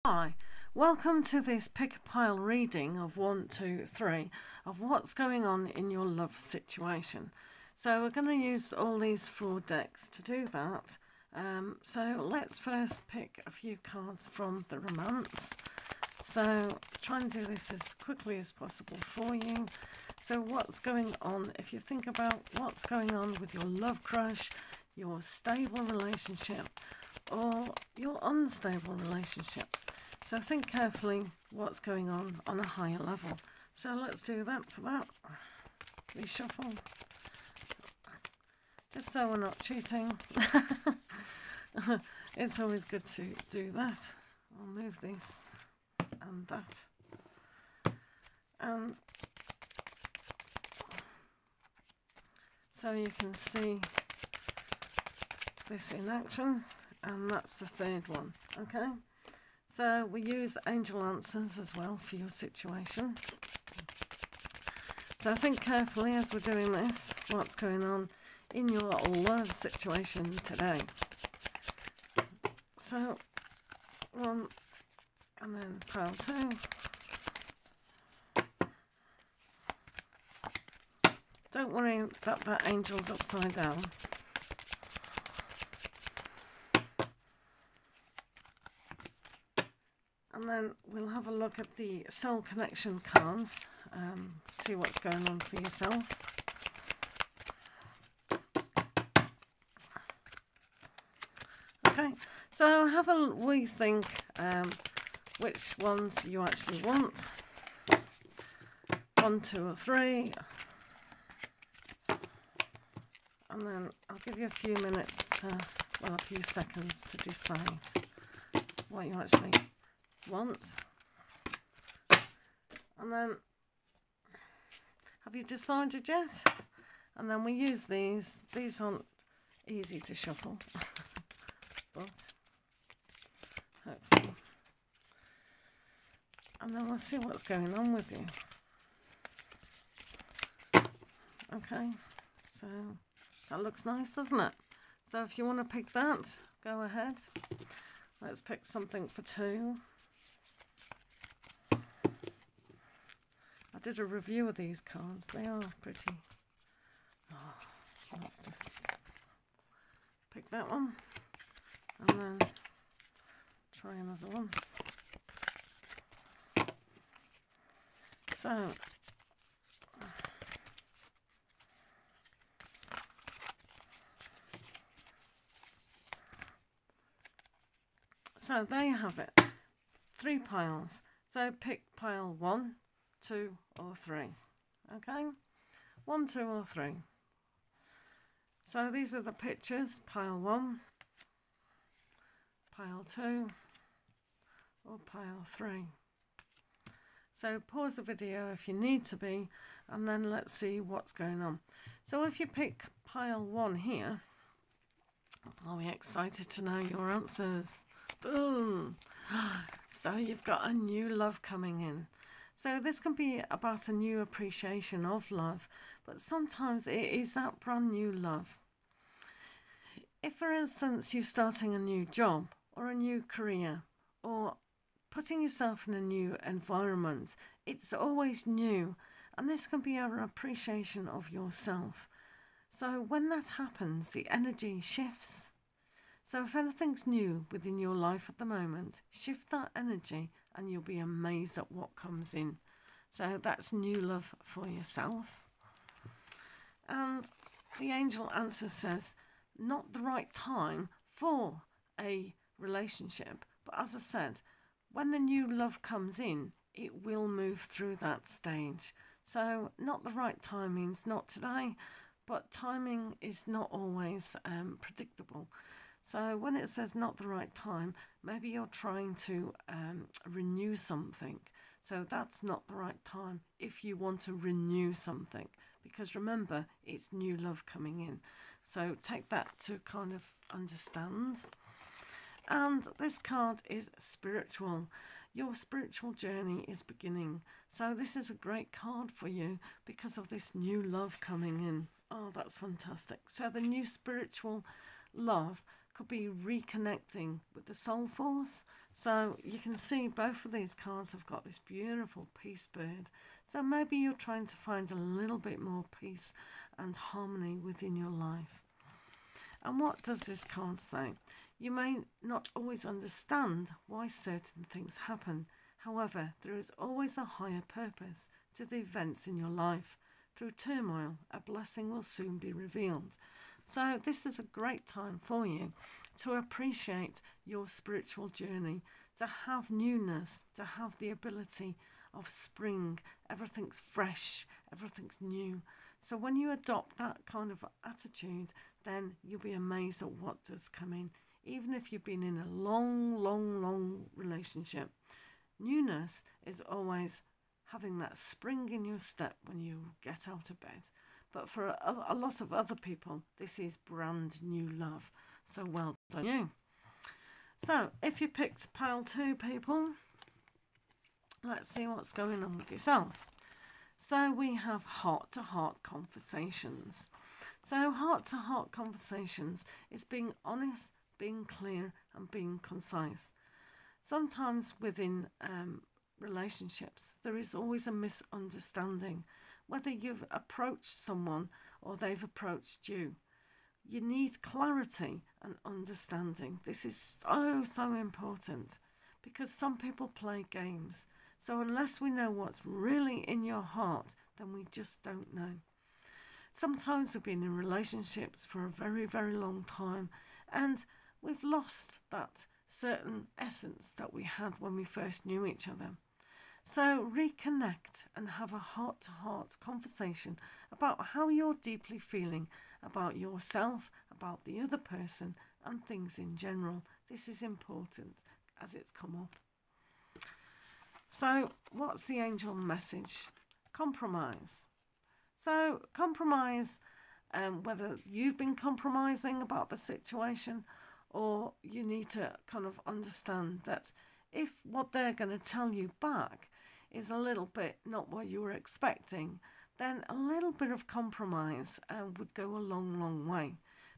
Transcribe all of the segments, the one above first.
Hi, welcome to this pick a pile reading of 1, 2, 3 of what's going on in your love situation. So we're going to use all these 4 decks to do that. So let's first pick a few cards from the romance. So try and do this as quickly as possible for you. So what's going on, if you think about what's going on with your love crush, your stable relationship, or your unstable relationship. So think carefully what's going on a higher level. So let's do that for that. Reshuffle. Just so we're not cheating. It's always good to do that. I'll move this and that. And so you can see this in action. And that's the 3rd one, okay? So we use angel answers as well for your situation. So think carefully as we're doing this, what's going on in your love situation today. So 1, and then pile 2. Don't worry that that angel's upside down. And then we'll have a look at the soul connection cards, see what's going on for yourself. Okay, so have a wee think which ones you actually want. 1, 2 or 3. And then I'll give you a few minutes to, well, a few seconds to decide what you actually want. And then have you decided yet? And then we use these aren't easy to shuffle but hopefully, and then we'll see what's going on with you. Okay, so that looks nice, doesn't it? So if you want to pick that, go ahead. Let's pick something for 2. I did a review of these cards. They are pretty. Oh, let's just pick that one and then try another one. So there you have it. 3 piles. So pick pile 1, 2 or 3. Okay, 1, 2 or 3. So these are the pictures. Pile 1, pile 2 or pile 3. So pause the video if you need to be, and then let's see what's going on. So if you pick pile 1 here, are we excited to know your answers? Boom! So you've got a new love coming in. So this can be about a new appreciation of love, but sometimes it is that brand new love. If, for instance, you're starting a new job or a new career or putting yourself in a new environment, it's always new, and this can be an appreciation of yourself. So when that happens, the energy shifts. So if anything's new within your life at the moment, shift that energy and you'll be amazed at what comes in. So that's new love for yourself. And the angel answer says, not the right time for a relationship. But as I said, when the new love comes in, it will move through that stage. So not the right time means not today, but timing is not always predictable. So when it says not the right time, maybe you're trying to renew something. So that's not the right time if you want to renew something. Because remember, it's new love coming in. So take that to kind of understand. And this card is spiritual. Your spiritual journey is beginning. So this is a great card for you because of this new love coming in. Oh, that's fantastic. So the new spiritual love could be reconnecting with the soul force. So you can see both of these cards have got this beautiful peace bird. So maybe you're trying to find a little bit more peace and harmony within your life. And what does this card say? You may not always understand why certain things happen. However, there is always a higher purpose to the events in your life. Through turmoil, a blessing will soon be revealed. So this is a great time for you to appreciate your spiritual journey, to have newness, to have the ability of spring. Everything's fresh, everything's new. So when you adopt that kind of attitude, then you'll be amazed at what does come in. Even if you've been in a long relationship, newness is always having that spring in your step when you get out of bed. But for a lot of other people, this is brand new love. So well done you. So if you picked pile 2, people, let's see what's going on with yourself. So we have heart-to-heart conversations. So heart-to-heart conversations is being honest, being clear and being concise. Sometimes within relationships, there is always a misunderstanding. Whether you've approached someone or they've approached you, you need clarity and understanding. This is so important, because some people play games. So unless we know what's really in your heart, then we just don't know. Sometimes we've been in relationships for a very long time, and we've lost that certain essence that we had when we first knew each other. So reconnect and have a heart-to-heart conversation about how you're deeply feeling about yourself, about the other person and things in general. This is important as it's come up. So what's the angel message? Compromise. So compromise, whether you've been compromising about the situation, or you need to kind of understand that if what they're going to tell you back is a little bit not what you were expecting, then a little bit of compromise would go a long way.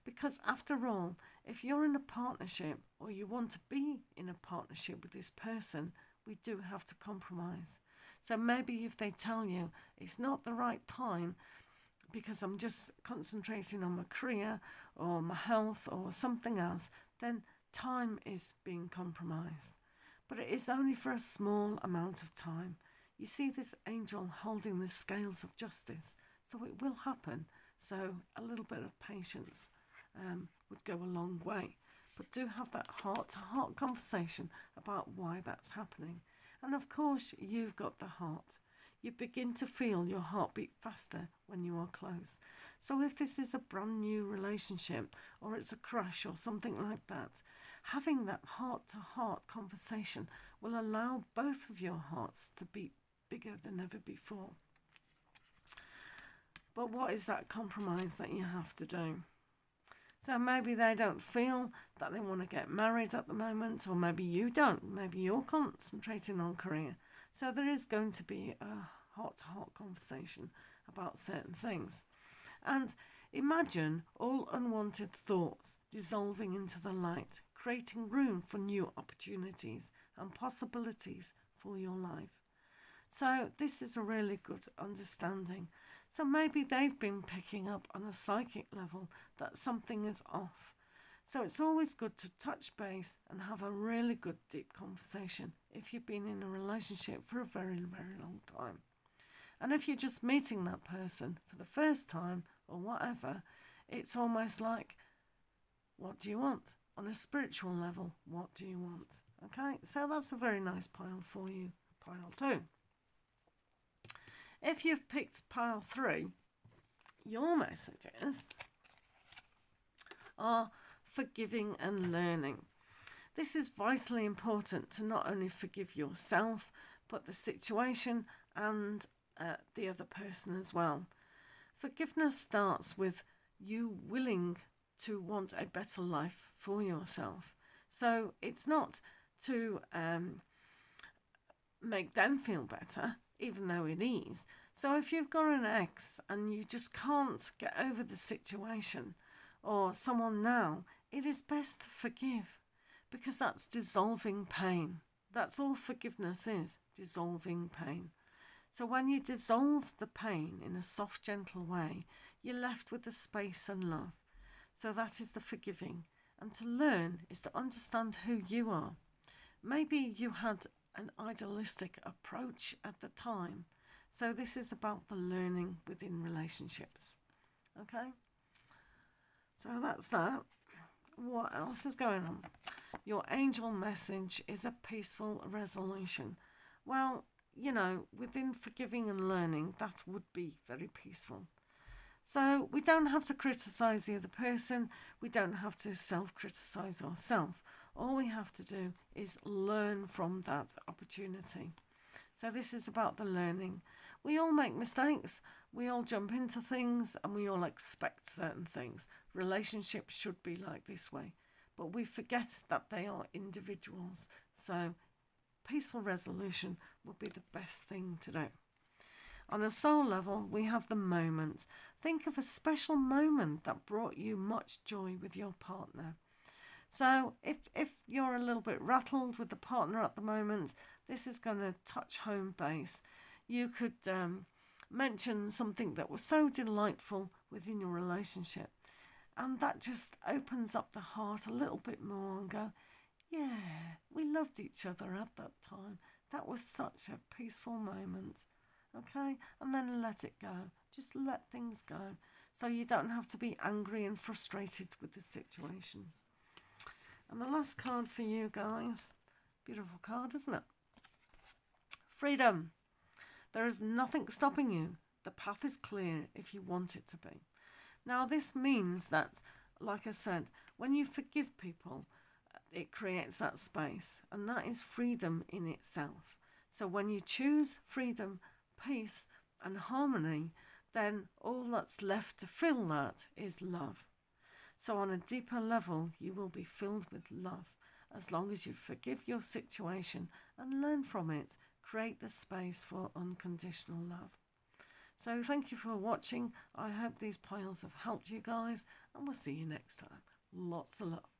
Because after all, if you're in a partnership or you want to be in a partnership with this person, we do have to compromise. So maybe if they tell you it's not the right time because I'm just concentrating on my career or my health or something else, then time is being compromised. But it is only for a small amount of time. You see this angel holding the scales of justice, so it will happen. So a little bit of patience would go a long way. But do have that heart-to-heart conversation about why that's happening. And of course, you've got the heart. You begin to feel your heart beat faster when you are close. So if this is a brand new relationship, or it's a crush or something like that, having that heart-to-heart conversation will allow both of your hearts to beat bigger than ever before. But what is that compromise that you have to do? So maybe they don't feel that they want to get married at the moment, or maybe you don't. Maybe you're concentrating on career. So there is going to be a heart-to-heart conversation about certain things. And imagine all unwanted thoughts dissolving into the light, creating room for new opportunities and possibilities for your life. So this is a really good understanding. So maybe they've been picking up on a psychic level that something is off. So it's always good to touch base and have a really good deep conversation if you've been in a relationship for a very long time. And if you're just meeting that person for the first time or whatever, it's almost like, what do you want? On a spiritual level, what do you want? Okay, so that's a very nice pile for you, pile 2. If you've picked pile 3, your messages are forgiving and learning. This is vitally important to not only forgive yourself, but the situation and the other person as well. Forgiveness starts with you willing to want a better life for yourself. So it's not to make them feel better, even though it is. So if you've got an ex and you just can't get over the situation, or someone now, it is best to forgive, because that's dissolving pain. That's all forgiveness is, dissolving pain. So when you dissolve the pain in a soft, gentle way, you're left with the space and love. So that is the forgiving. And to learn is to understand who you are. Maybe you had an idealistic approach at the time. So this is about the learning within relationships. Okay? So that's that. What else is going on? Your angel message is a peaceful resolution. Well, you know, within forgiving and learning, that would be very peaceful. So we don't have to criticize the other person. We don't have to self-criticize ourselves. All we have to do is learn from that opportunity. So this is about the learning. We all make mistakes. We all jump into things and we all expect certain things. Relationships should be like this way. But we forget that they are individuals. So peaceful resolution would be the best thing to do. On a soul level, we have the moment. Think of a special moment that brought you much joy with your partner. So if you're a little bit rattled with the partner at the moment, this is going to touch home base. You could mention something that was so delightful within your relationship. And that just opens up the heart a little bit more and go, yeah, we loved each other at that time. That was such a peaceful moment. Okay? And then let it go. Just let things go. So you don't have to be angry and frustrated with the situation. And the last card for you guys. Beautiful card, isn't it? Freedom. There is nothing stopping you. The path is clear if you want it to be. Now this means that, like I said, when you forgive people, it creates that space. And that is freedom in itself. So when you choose freedom, peace and harmony, then all that's left to fill that is love. So on a deeper level, you will be filled with love as long as you forgive your situation and learn from it. Create the space for unconditional love. So thank you for watching. I hope these piles have helped you guys, and we'll see you next time. Lots of love.